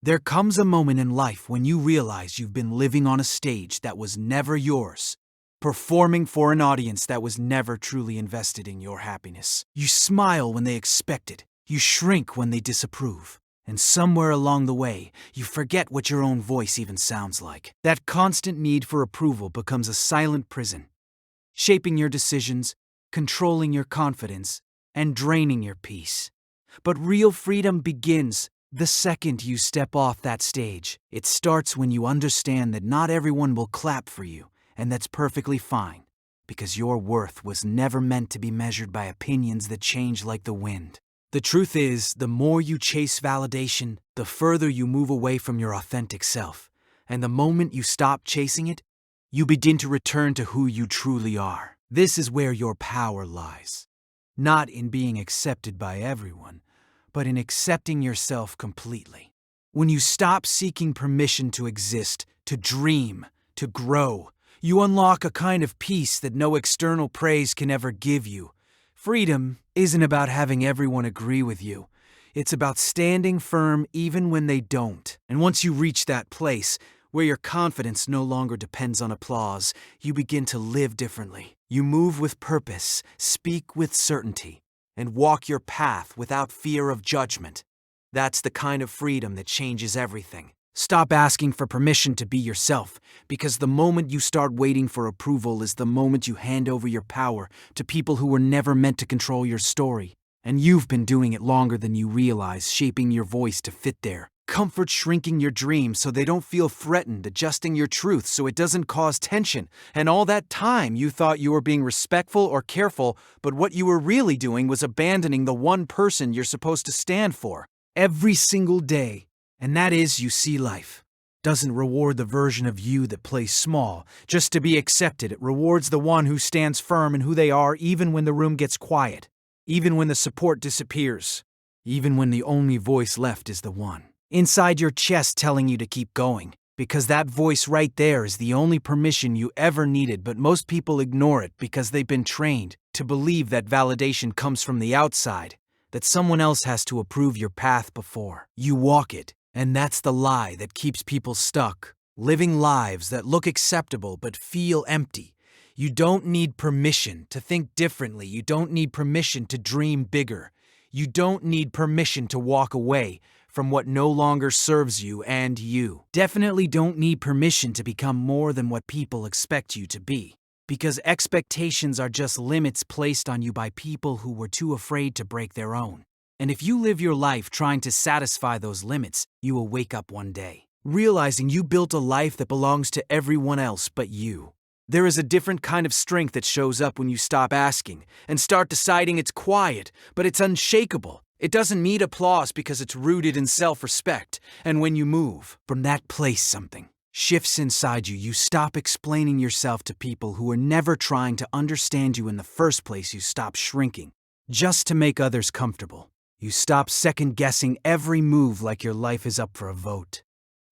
There comes a moment in life when you realize you've been living on a stage that was never yours, performing for an audience that was never truly invested in your happiness. You smile when they expect it, you shrink when they disapprove, and somewhere along the way, you forget what your own voice even sounds like. That constant need for approval becomes a silent prison, shaping your decisions, controlling your confidence, and draining your peace. But real freedom begins the second you step off that stage. It starts when you understand that not everyone will clap for you, and that's perfectly fine, because your worth was never meant to be measured by opinions that change like the wind. The truth is, the more you chase validation, the further you move away from your authentic self. And the moment you stop chasing it, you begin to return to who you truly are. This is where your power lies. Not in being accepted by everyone, but in accepting yourself completely. When you stop seeking permission to exist, to dream, to grow, you unlock a kind of peace that no external praise can ever give you. Freedom isn't about having everyone agree with you. It's about standing firm even when they don't. And once you reach that place, where your confidence no longer depends on applause, you begin to live differently. You move with purpose, speak with certainty, and walk your path without fear of judgment. That's the kind of freedom that changes everything. Stop asking for permission to be yourself, because the moment you start waiting for approval is the moment you hand over your power to people who were never meant to control your story. And you've been doing it longer than you realize, shaping your voice to fit their comfort, shrinking your dreams so they don't feel threatened, adjusting your truth so it doesn't cause tension. And all that time you thought you were being respectful or careful, but what you were really doing was abandoning the one person you're supposed to stand for every single day. And that is, you see, life doesn't reward the version of you that plays small just to be accepted. It rewards the one who stands firm in who they are even when the room gets quiet, even when the support disappears, even when the only voice left is the one inside your chest telling you to keep going, because that voice right there is the only permission you ever needed. But most people ignore it because they've been trained to believe that validation comes from the outside, that someone else has to approve your path before you walk it. And that's the lie that keeps people stuck, living lives that look acceptable but feel empty. You don't need permission to think differently. You don't need permission to dream bigger. You don't need permission to walk away from what no longer serves you, and you definitely don't need permission to become more than what people expect you to be. Because expectations are just limits placed on you by people who were too afraid to break their own. And if you live your life trying to satisfy those limits, you will wake up one day realizing you built a life that belongs to everyone else but you. There is a different kind of strength that shows up when you stop asking and start deciding. It's quiet, but it's unshakable. It doesn't need applause because it's rooted in self-respect. And when you move from that place, something shifts inside you. You stop explaining yourself to people who were never trying to understand you in the first place. You stop shrinking just to make others comfortable. You stop second-guessing every move like your life is up for a vote.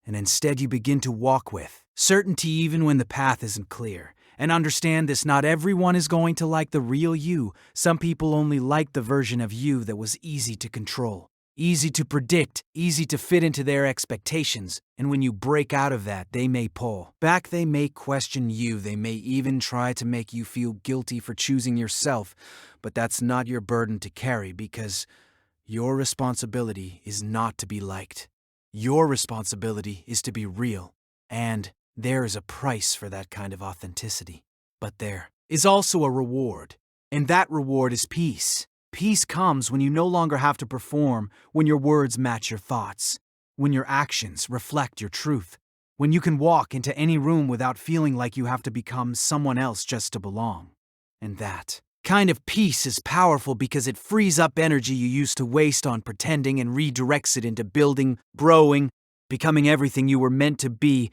And instead you begin to walk with certainty even when the path isn't clear. And understand this, not everyone is going to like the real you. Some people only like the version of you that was easy to control, easy to predict, easy to fit into their expectations. And when you break out of that, they may pull back, they may question you, they may even try to make you feel guilty for choosing yourself. But that's not your burden to carry, because your responsibility is not to be liked. Your responsibility is to be real. And there is a price for that kind of authenticity. But there is also a reward. And that reward is peace. Peace comes when you no longer have to perform, when your words match your thoughts, when your actions reflect your truth, when you can walk into any room without feeling like you have to become someone else just to belong. And that kind of peace is powerful because it frees up energy you used to waste on pretending and redirects it into building, growing, becoming everything you were meant to be.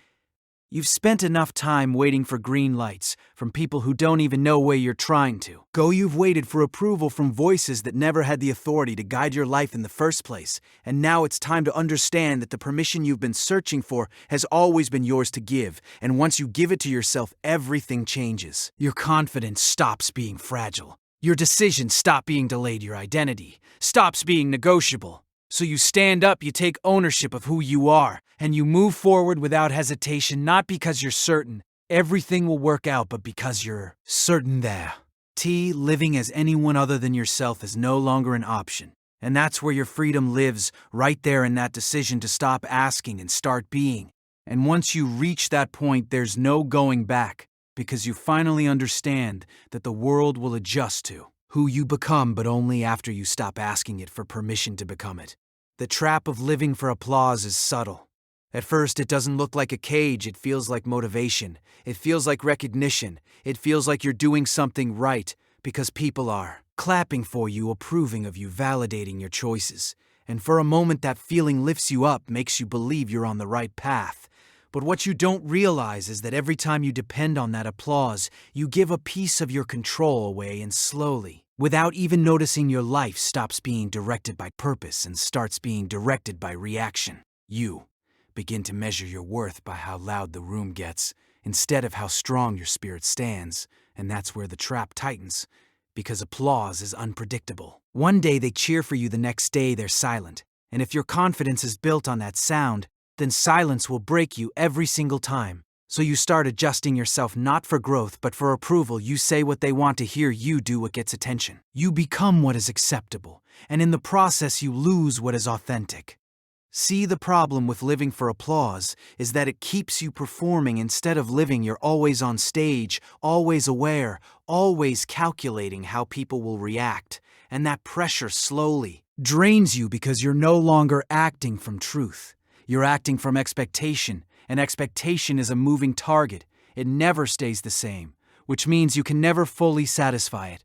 You've spent enough time waiting for green lights from people who don't even know where you're trying to go. You've waited for approval from voices that never had the authority to guide your life in the first place. And now it's time to understand that the permission you've been searching for has always been yours to give. And once you give it to yourself, everything changes. Your confidence stops being fragile. Your decisions stop being delayed. Your identity stops being negotiable. So you stand up, you take ownership of who you are, and you move forward without hesitation, not because you're certain everything will work out, but because you're certain that living as anyone other than yourself is no longer an option. And that's where your freedom lives, right there in that decision to stop asking and start being. And once you reach that point, there's no going back, because you finally understand that the world will adjust to who you become, but only after you stop asking it for permission to become it. The trap of living for applause is subtle. At first, it doesn't look like a cage, it feels like motivation. It feels like recognition. It feels like you're doing something right, because people are clapping for you, approving of you, validating your choices. And for a moment, that feeling lifts you up, makes you believe you're on the right path. But what you don't realize is that every time you depend on that applause, you give a piece of your control away, and slowly, without even noticing, your life stops being directed by purpose and starts being directed by reaction. You begin to measure your worth by how loud the room gets, instead of how strong your spirit stands, and that's where the trap tightens, because applause is unpredictable. One day they cheer for you, the next day they're silent, and if your confidence is built on that sound, then silence will break you every single time. So you start adjusting yourself not for growth but for approval. You say what they want to hear, you do what gets attention. You become what is acceptable, and in the process you lose what is authentic. See, the problem with living for applause is that it keeps you performing instead of living. You're always on stage, always aware, always calculating how people will react, and that pressure slowly drains you because you're no longer acting from truth. You're acting from expectation, and expectation is a moving target. It never stays the same, which means you can never fully satisfy it.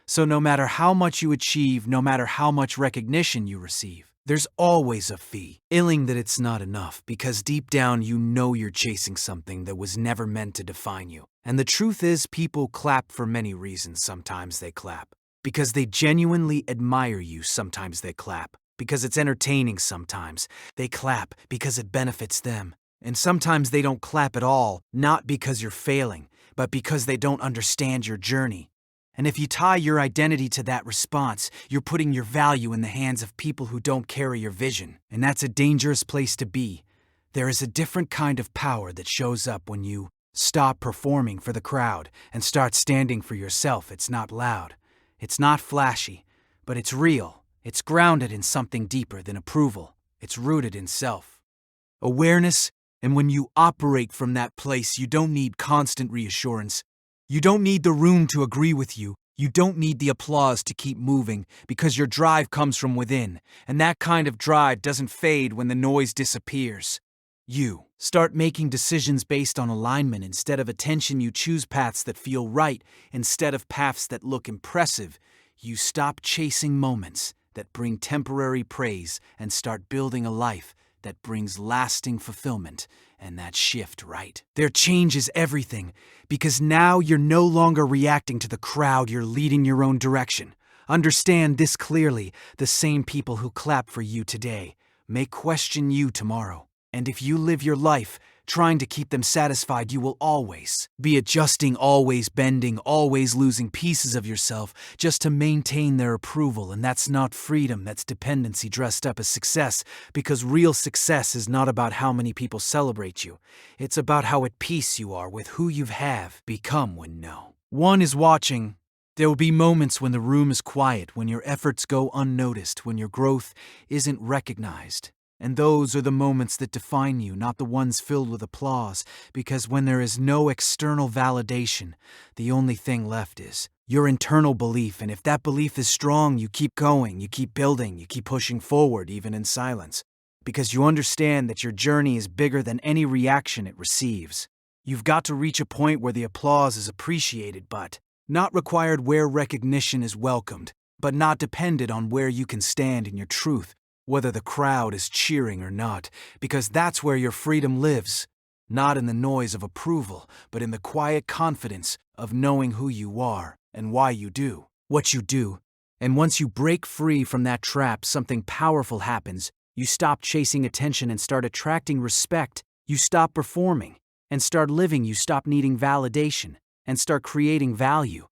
So no matter how much you achieve, no matter how much recognition you receive, there's always a fee. Feeling that it's not enough, because deep down you know you're chasing something that was never meant to define you. And the truth is, people clap for many reasons. Sometimes they clap because they genuinely admire you. Sometimes they clap because it's entertaining. Sometimes they clap because it benefits them. And sometimes they don't clap at all, not because you're failing, but because they don't understand your journey. And if you tie your identity to that response, you're putting your value in the hands of people who don't carry your vision. And that's a dangerous place to be. There is a different kind of power that shows up when you stop performing for the crowd and start standing for yourself. It's not loud, it's not flashy, but it's real. It's grounded in something deeper than approval. It's rooted in self-awareness, and when you operate from that place, you don't need constant reassurance. You don't need the room to agree with you. You don't need the applause to keep moving, because your drive comes from within, and that kind of drive doesn't fade when the noise disappears. You start making decisions based on alignment instead of attention. You choose paths that feel right instead of paths that look impressive. You stop chasing moments that bring temporary praise and start building a life that brings lasting fulfillment. And that shift, right there, changes everything, because now you're no longer reacting to the crowd, you're leading your own direction. Understand this clearly: the same people who clap for you today may question you tomorrow. And if you live your life trying to keep them satisfied, you will always be adjusting, always bending, always losing pieces of yourself just to maintain their approval. And that's not freedom, that's dependency dressed up as success, because real success is not about how many people celebrate you. It's about how at peace you are with who you have become when no one is watching. There will be moments when the room is quiet, when your efforts go unnoticed, when your growth isn't recognized. And those are the moments that define you, not the ones filled with applause, because when there is no external validation, the only thing left is your internal belief. And if that belief is strong, you keep going, you keep building, you keep pushing forward, even in silence, because you understand that your journey is bigger than any reaction it receives. You've got to reach a point where the applause is appreciated, but not required, where recognition is welcomed, but not dependent on where you can stand in your truth, whether the crowd is cheering or not, because that's where your freedom lives, not in the noise of approval, but in the quiet confidence of knowing who you are and why you do what you do. And once you break free from that trap, something powerful happens. You stop chasing attention and start attracting respect. You stop performing and start living. You stop needing validation and start creating value.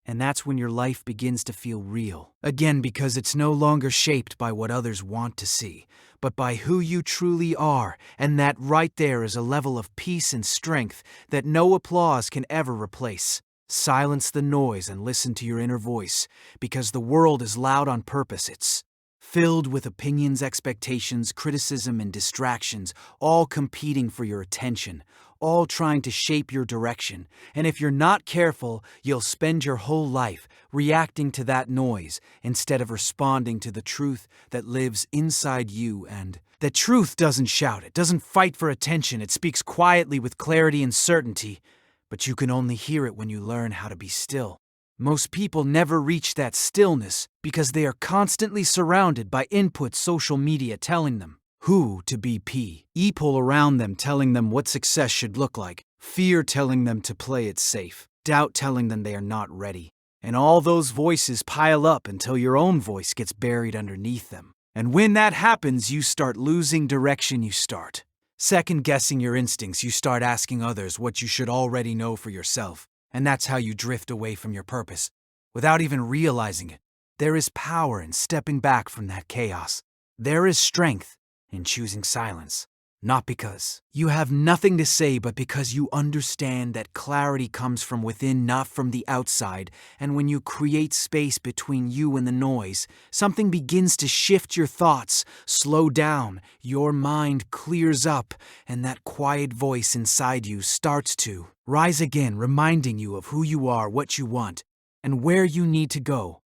And that's when your life begins to feel real. Again, because it's no longer shaped by what others want to see, but by who you truly are. And that right there is a level of peace and strength that no applause can ever replace. Silence the noise and listen to your inner voice, because the world is loud on purpose. It's filled with opinions, expectations, criticism, and distractions, all competing for your attention, all trying to shape your direction. And if you're not careful, you'll spend your whole life reacting to that noise instead of responding to the truth that lives inside you. And the truth doesn't shout, it doesn't fight for attention, it speaks quietly with clarity and certainty. But you can only hear it when you learn how to be still. Most people never reach that stillness because they are constantly surrounded by input, social media telling them who to be, people around them telling them what success should look like, fear telling them to play it safe, doubt telling them they are not ready. And all those voices pile up until your own voice gets buried underneath them. And when that happens, you start losing direction. You start second-guessing your instincts. You start asking others what you should already know for yourself. And that's how you drift away from your purpose, without even realizing it. There is power in stepping back from that chaos. There is strength in choosing silence. Not because you have nothing to say, but because you understand that clarity comes from within, not from the outside. And when you create space between you and the noise, something begins to shift your thoughts, slow down, your mind clears up, and that quiet voice inside you starts to rise again, reminding you of who you are, what you want, and where you need to go.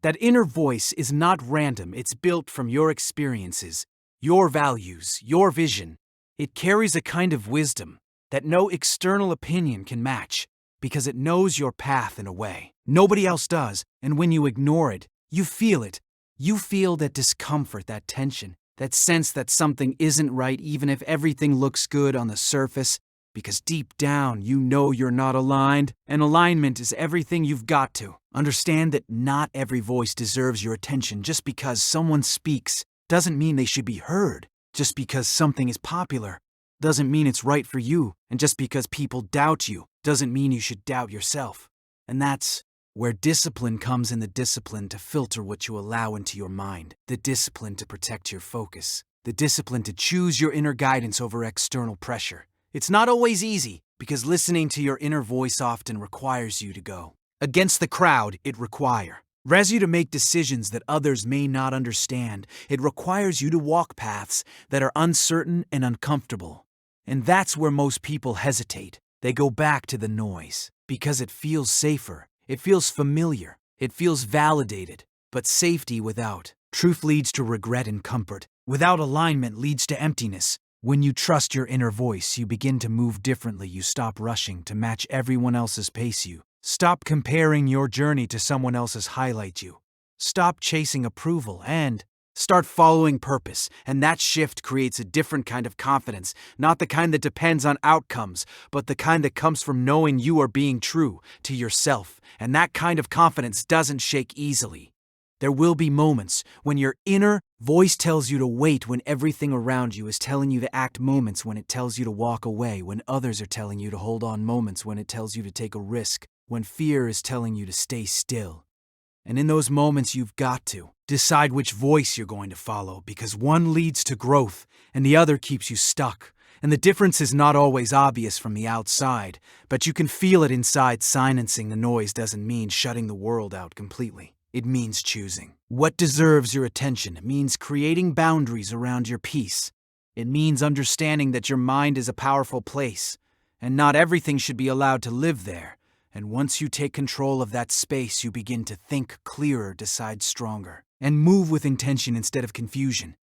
That inner voice is not random, it's built from your experiences, your values, your vision. It carries a kind of wisdom that no external opinion can match, because it knows your path in a way nobody else does. And when you ignore it, you feel it. You feel that discomfort, that tension, that sense that something isn't right even if everything looks good on the surface, because deep down you know you're not aligned, and alignment is everything you've got to. Understand that not every voice deserves your attention. Just because someone speaks doesn't mean they should be heard. Just because something is popular doesn't mean it's right for you. And just because people doubt you doesn't mean you should doubt yourself. And that's where discipline comes in, the discipline to filter what you allow into your mind, the discipline to protect your focus, the discipline to choose your inner guidance over external pressure. It's not always easy, because listening to your inner voice often requires you to go against the crowd. It requires you to make decisions that others may not understand. It requires you to walk paths that are uncertain and uncomfortable. And that's where most people hesitate. They go back to the noise because it feels safer, it feels familiar, it feels validated. But safety without truth leads to regret, and comfort without alignment leads to emptiness. When you trust your inner voice, you begin to move differently. You stop rushing to match everyone else's pace. You stop comparing your journey to someone else's highlight. You stop chasing approval and start following purpose. And that shift creates a different kind of confidence, not the kind that depends on outcomes, but the kind that comes from knowing you are being true to yourself. And that kind of confidence doesn't shake easily. There will be moments when your inner voice tells you to wait, when everything around you is telling you to act, moments when it tells you to walk away, when others are telling you to hold on, moments when it tells you to take a risk, when fear is telling you to stay still. And in those moments, you've got to decide which voice you're going to follow, because one leads to growth and the other keeps you stuck. And the difference is not always obvious from the outside, but you can feel it inside. Silencing the noise doesn't mean shutting the world out completely. It means choosing what deserves your attention. It means creating boundaries around your peace. It means understanding that your mind is a powerful place, and not everything should be allowed to live there. And once you take control of that space, you begin to think clearer, decide stronger, and move with intention instead of confusion.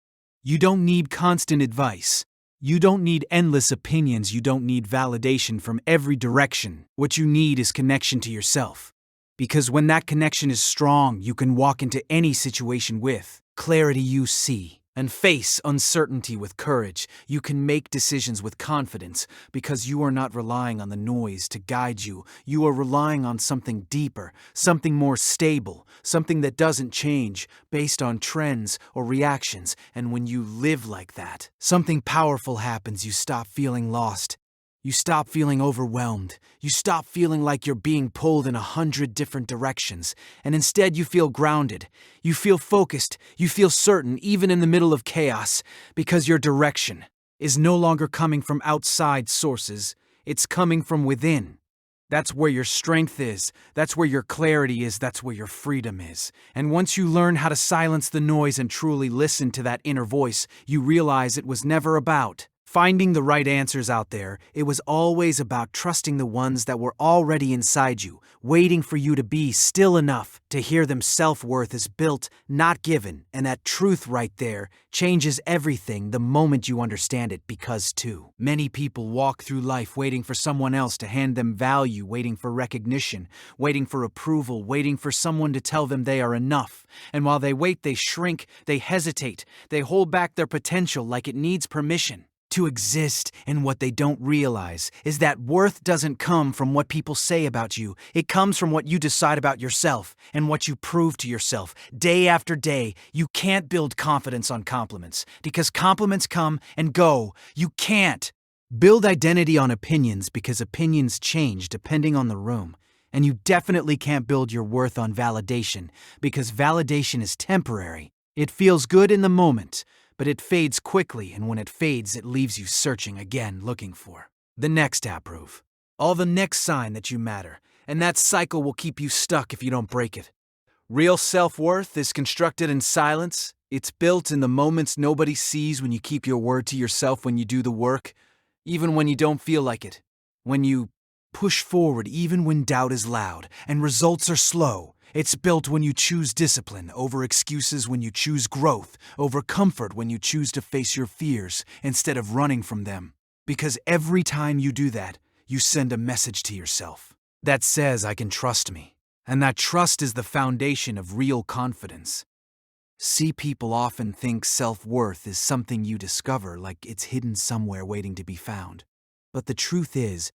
You don't need constant advice. You don't need endless opinions. You don't need validation from every direction. What you need is connection to yourself. Because when that connection is strong, you can walk into any situation with clarity. You see and face uncertainty with courage. You can make decisions with confidence because you are not relying on the noise to guide you. You are relying on something deeper, something more stable, something that doesn't change based on trends or reactions. And when you live like that, something powerful happens. You stop feeling lost You stop feeling overwhelmed. You stop feeling like you're being pulled in 100 different directions, and instead you feel grounded. You feel focused. You feel certain, even in the middle of chaos, because your direction is no longer coming from outside sources. It's coming from within. That's where your strength is. That's where your clarity is. That's where your freedom is. And once you learn how to silence the noise and truly listen to that inner voice, you realize it was never about finding the right answers out there. It was always about trusting the ones that were already inside you, waiting for you to be still enough to hear them. Self-worth is built, not given, and that truth right there changes everything the moment you understand it, because too many people walk through life waiting for someone else to hand them value, waiting for recognition, waiting for approval, waiting for someone to tell them they are enough. And while they wait, they shrink, they hesitate, they hold back their potential like it needs permission to exist. And what they don't realize is that worth doesn't come from what people say about you. It comes from what you decide about yourself and what you prove to yourself day after day. You can't build confidence on compliments, because compliments come and go. You can't build identity on opinions, because opinions change depending on the room. And you definitely can't build your worth on validation, because validation is temporary. It feels good in the moment, but it fades quickly, and when it fades, it leaves you searching again, looking for the next approve, all the next sign that you matter, and that cycle will keep you stuck if you don't break it. Real self-worth is constructed in silence. It's built in the moments nobody sees, when you keep your word to yourself, when you do the work, even when you don't feel like it, when you push forward even when doubt is loud and results are slow. It's built when you choose discipline over excuses, when you choose growth over comfort, when you choose to face your fears instead of running from them. Because every time you do that, you send a message to yourself that says, I can trust me. And that trust is the foundation of real confidence. See, people often think self-worth is something you discover, like it's hidden somewhere waiting to be found. But the truth is,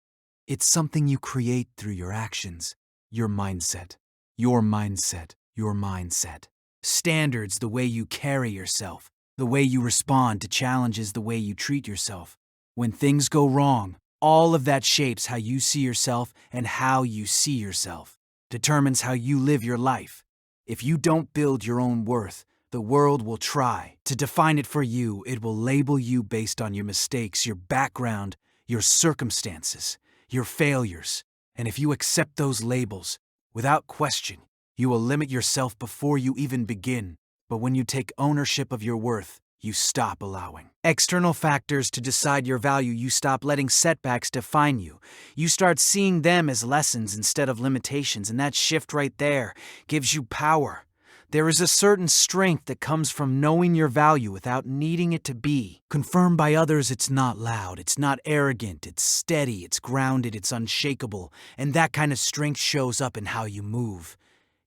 it's something you create through your actions, your mindset. Your mindset, your mindset. Standards, the way you carry yourself, the way you respond to challenges, the way you treat yourself. When things go wrong, all of that shapes how you see yourself, and how you see yourself determines how you live your life. If you don't build your own worth, the world will try to define it for you. It will label you based on your mistakes, your background, your circumstances, your failures. And if you accept those labels, without question, you will limit yourself before you even begin. But when you take ownership of your worth, you stop allowing external factors to decide your value. You stop letting setbacks define you. You start seeing them as lessons instead of limitations, and that shift right there gives you power. There is a certain strength that comes from knowing your value without needing it to be confirmed by others. It's not loud, it's not arrogant, it's steady, it's grounded, it's unshakable. And that kind of strength shows up in how you move.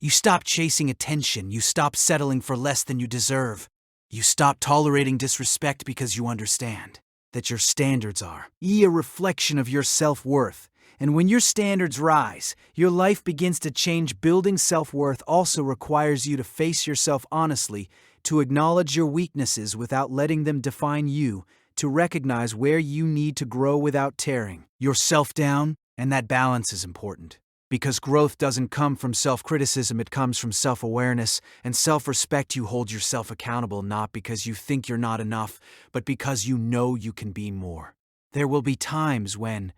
You stop chasing attention, you stop settling for less than you deserve. You stop tolerating disrespect, because you understand that your standards are a reflection of your self-worth. And when your standards rise, your life begins to change. Building self-worth also requires you to face yourself honestly, to acknowledge your weaknesses without letting them define you, to recognize where you need to grow without tearing yourself down. And that balance is important, because growth doesn't come from self-criticism, it comes from self-awareness and self-respect. You hold yourself accountable not because you think you're not enough, but because you know you can be more. There will be times when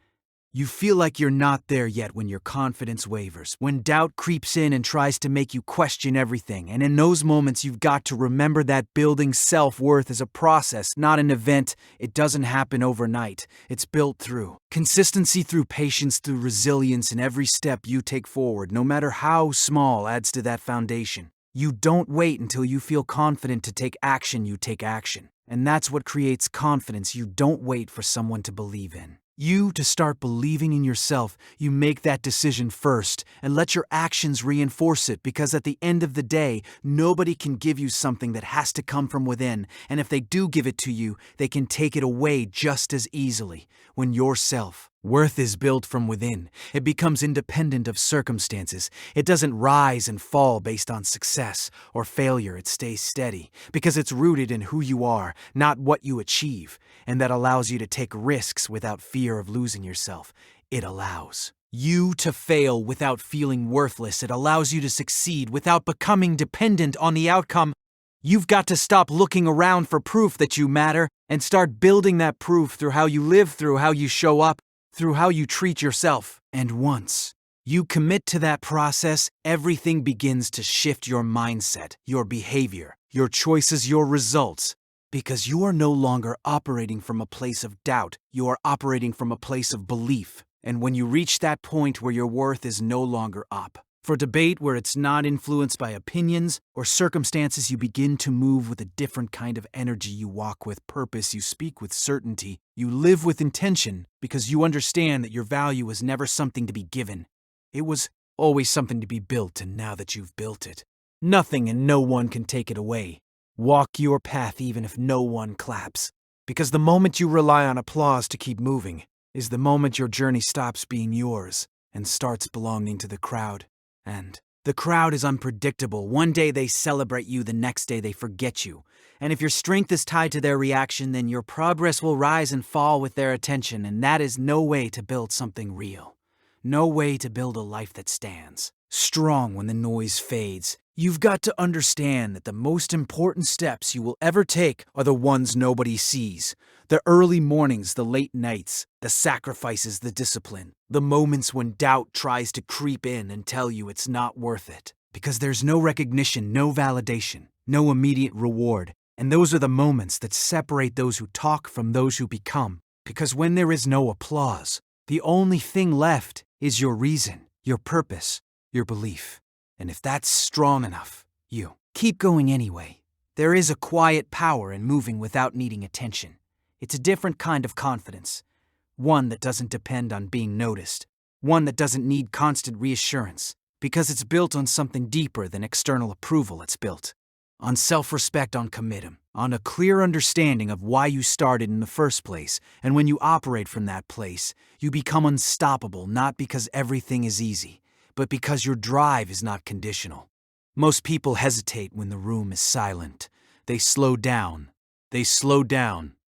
you feel like you're not there yet, when your confidence wavers, when doubt creeps in and tries to make you question everything. And in those moments, you've got to remember that building self-worth is a process, not an event. It doesn't happen overnight. It's built through consistency, through patience, through resilience, and every step you take forward, no matter how small, adds to that foundation. You don't wait until you feel confident to take action, you take action. And that's what creates confidence. You don't wait for someone to believe in you to start believing in yourself. You make that decision first and let your actions reinforce it, because at the end of the day, nobody can give you something that has to come from within. And if they do give it to you, they can take it away just as easily. When your self Worth is built from within. It becomes independent of circumstances. It doesn't rise and fall based on success or failure. It stays steady because it's rooted in who you are, not what you achieve, and that allows you to take risks without fear of losing yourself. It allows you to fail without feeling worthless. It allows you to succeed without becoming dependent on the outcome. You've got to stop looking around for proof that you matter and start building that proof through how you live, through how you show up, through how you treat yourself. And once you commit to that process, everything begins to shift: your mindset, your behavior, your choices, your results. Because you are no longer operating from a place of doubt, you are operating from a place of belief. And when you reach that point where your worth is no longer up for debate, where it's not influenced by opinions or circumstances, you begin to move with a different kind of energy. You walk with purpose, you speak with certainty, you live with intention, because you understand that your value was never something to be given. It was always something to be built, and now that you've built it, nothing and no one can take it away. Walk your path even if no one claps, because the moment you rely on applause to keep moving is the moment your journey stops being yours and starts belonging to the crowd. And the crowd is unpredictable. One day they celebrate you, the next day they forget you. And if your strength is tied to their reaction, then your progress will rise and fall with their attention, and that is no way to build something real. No way to build a life that stands strong when the noise fades. You've got to understand that the most important steps you will ever take are the ones nobody sees. The early mornings, the late nights, the sacrifices, the discipline, the moments when doubt tries to creep in and tell you it's not worth it. Because there's no recognition, no validation, no immediate reward. And those are the moments that separate those who talk from those who become. Because when there is no applause, the only thing left is your reason, your purpose, your belief. And if that's strong enough, you keep going anyway. There is a quiet power in moving without needing attention. It's a different kind of confidence. One that doesn't depend on being noticed. One that doesn't need constant reassurance. Because it's built on something deeper than external approval. It's built on self-respect, on commitment, on a clear understanding of why you started in the first place. And when you operate from that place, you become unstoppable, not because everything is easy, but because your drive is not conditional. Most people hesitate when the room is silent. They slow down.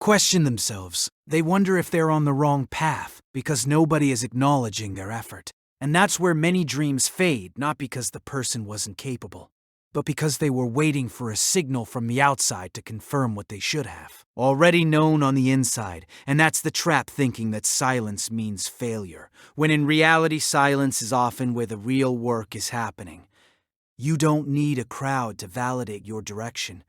Question themselves. They wonder if they're on the wrong path because nobody is acknowledging their effort. And that's where many dreams fade, not because the person wasn't capable, but because they were waiting for a signal from the outside to confirm what they should have already known on the inside. And that's the trap, thinking that silence means failure, when in reality silence is often where the real work is happening. You don't need a crowd to validate your direction.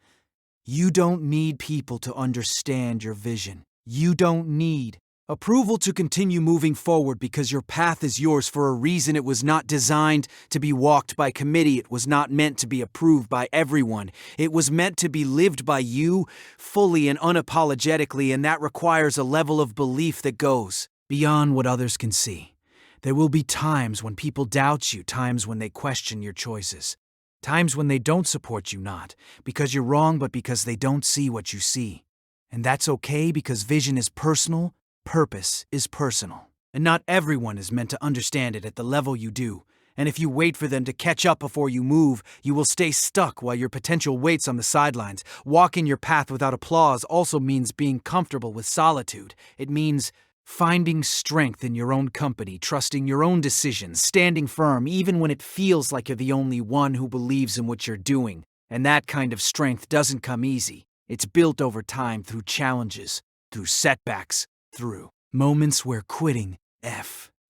You don't need people to understand your vision. You don't need approval to continue moving forward, because your path is yours for a reason. It was not designed to be walked by committee. It was not meant to be approved by everyone. It was meant to be lived by you fully and unapologetically, and that requires a level of belief that goes beyond what others can see. There will be times when people doubt you, times when they question your choices. Times when they don't support you, not because you're wrong, but because they don't see what you see. And that's okay, because vision is personal, purpose is personal. And not everyone is meant to understand it at the level you do. And if you wait for them to catch up before you move, you will stay stuck while your potential waits on the sidelines. Walking your path without applause also means being comfortable with solitude. It means finding strength in your own company, trusting your own decisions, standing firm even when it feels like you're the only one who believes in what you're doing. And that kind of strength doesn't come easy. It's built over time, through challenges, through setbacks, through moments where quitting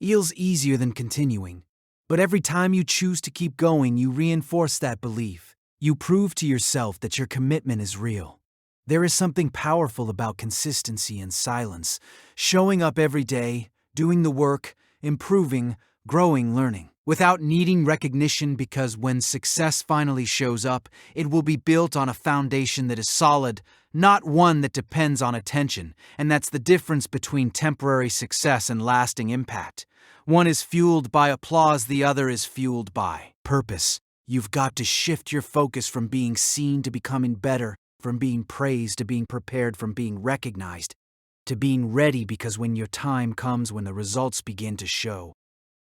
feels easier than continuing. But every time you choose to keep going, you reinforce that belief. You prove to yourself that your commitment is real. There is something powerful about consistency and silence, showing up every day, doing the work, improving, growing, learning, without needing recognition, because when success finally shows up, it will be built on a foundation that is solid, not one that depends on attention. And that's the difference between temporary success and lasting impact. One is fueled by applause, the other is fueled by purpose. You've got to shift your focus from being seen to becoming better, from being praised to being prepared, from being recognized to being ready because when your time comes, when the results begin to show,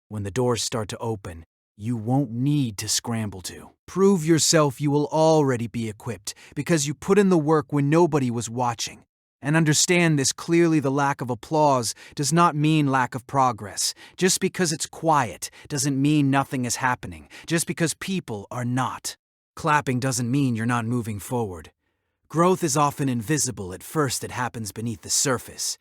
when the doors start to open, you won't need to scramble to. Prove yourself you will already be equipped because you put in the work when nobody was watching. And understand this clearly: the lack of applause does not mean lack of progress. Just because it's quiet doesn't mean nothing is happening. Just because people are not clapping doesn't mean you're not moving forward. Growth is often invisible. At first, it happens beneath the surface.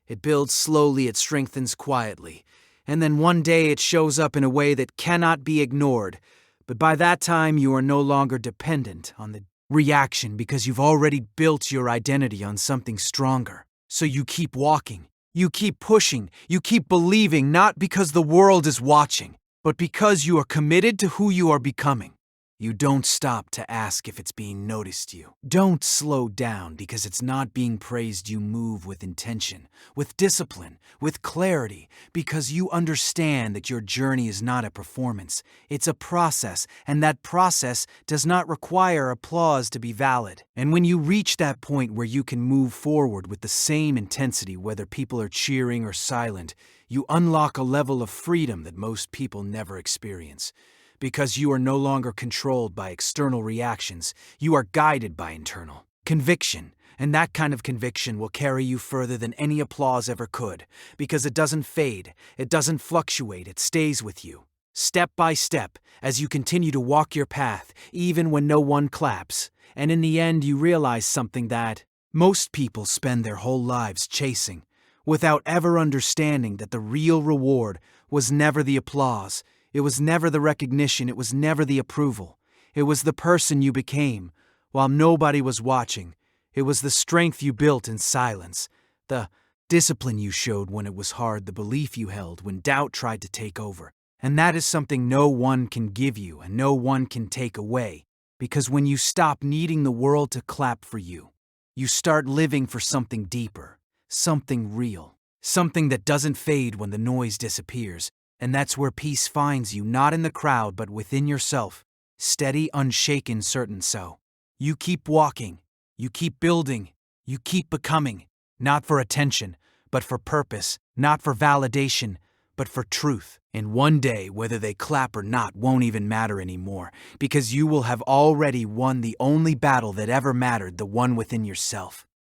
It builds slowly, it strengthens quietly. And then one day it shows up in a way that cannot be ignored. But by that time, you are no longer dependent on the reaction because you've already built your identity on something stronger. So you keep walking, you keep pushing, you keep believing, not because the world is watching, but because you are committed to who you are becoming. You don't stop to ask if it's being noticed you. Don't slow down because it's not being praised. You move with intention, with discipline, with clarity, because you understand that your journey is not a performance. It's a process, and that process does not require applause to be valid. And when you reach that point where you can move forward with the same intensity, whether people are cheering or silent, you unlock a level of freedom that most people never experience. Because you are no longer controlled by external reactions, you are guided by internal conviction. And that kind of conviction will carry you further than any applause ever could, because it doesn't fade, it doesn't fluctuate, it stays with you. Step by step, as you continue to walk your path, even when no one claps. And in the end, you realize something that most people spend their whole lives chasing, without ever understanding that the real reward was never the applause. It was never the recognition, it was never the approval. It was the person you became, while nobody was watching. It was the strength you built in silence, the discipline you showed when it was hard, the belief you held when doubt tried to take over. And that is something no one can give you and no one can take away, because when you stop needing the world to clap for you, you start living for something deeper, something real, something that doesn't fade when the noise disappears. And that's where peace finds you, not in the crowd, but within yourself. Steady, unshaken, certain. So you keep walking, you keep building, you keep becoming, not for attention, but for purpose, not for validation, but for truth. And one day, whether they clap or not won't even matter anymore, because you will have already won the only battle that ever mattered, the one within yourself.